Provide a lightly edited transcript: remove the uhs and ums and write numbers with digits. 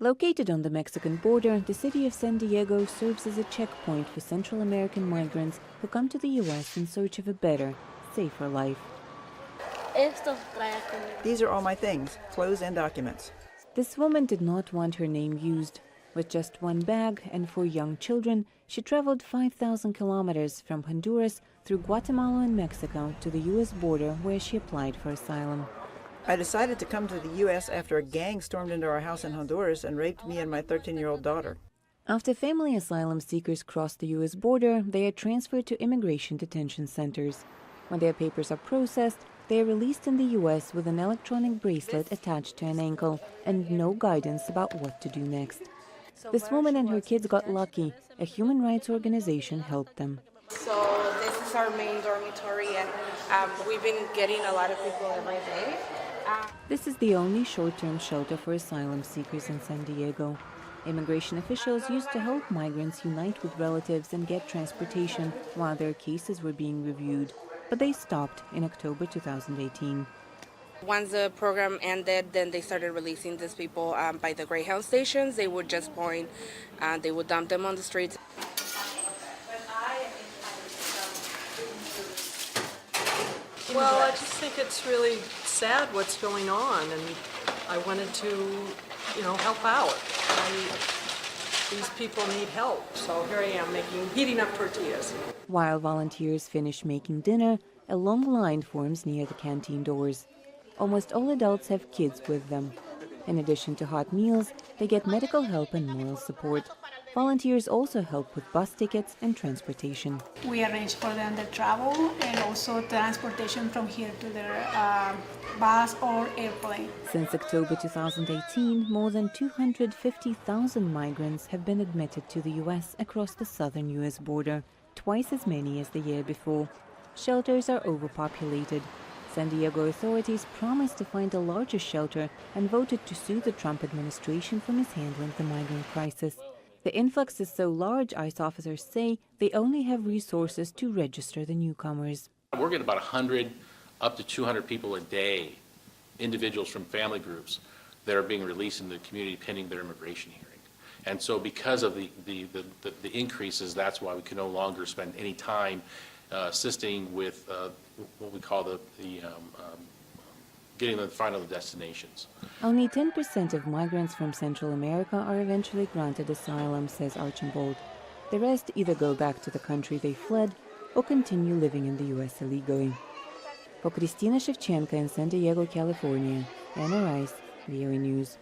Located on the Mexican border, the city of San Diego serves as a checkpoint for Central American migrants who come to the U.S. in search of a better, safer life. These are all my things, clothes and documents. This woman did not want her name used. With just one bag and 4 young children, she traveled 5,000 kilometers from Honduras through Guatemala and Mexico to the U.S. border, where she applied for asylum. I decided to come to the U.S. after a gang stormed into our house in Honduras and raped me and my 13-year-old daughter. After family asylum seekers cross the U.S. border, they are transferred to immigration detention centers. When their papers are processed, they are released in the U.S. with an electronic bracelet attached to an ankle and no guidance about what to do next. This woman and her kids got lucky. A human rights organization helped them. So this is our main dormitory, and we've been getting a lot of people every day. This is the only short-term shelter for asylum seekers in San Diego. Immigration officials used to help migrants unite with relatives and get transportation while their cases were being reviewed, but they stopped in October 2018. Once the program ended, then they started releasing these people by the Greyhound stations. They would just point, they would dump them on the streets. Well, I just think it's really sad what's going on, and I wanted to, help out. These people need help, so here I am heating up tortillas. While volunteers finish making dinner, a long line forms near the canteen doors. Almost all adults have kids with them. In addition to hot meals, they get medical help and moral support. Volunteers also help with bus tickets and transportation. We arrange for them the travel and also transportation from here to their bus or airplane. Since October 2018, more than 250,000 migrants have been admitted to the U.S. across the southern U.S. border, twice as many as the year before. Shelters are overpopulated. San Diego authorities promised to find a larger shelter and voted to sue the Trump administration for mishandling the migrant crisis. The influx is so large, ICE officers say, they only have resources to register the newcomers. We're getting about 100 up to 200 people a day, individuals from family groups, that are being released in the community pending their immigration hearing. And so because of the increases, that's why we can no longer spend any time assisting with what we call getting them to final destinations. Only 10% of migrants from Central America are eventually granted asylum, says Archambault. The rest either go back to the country they fled or continue living in the U.S. illegally. For Khrystyna Shevchenko in San Diego, California, Anna Rice, VOA News.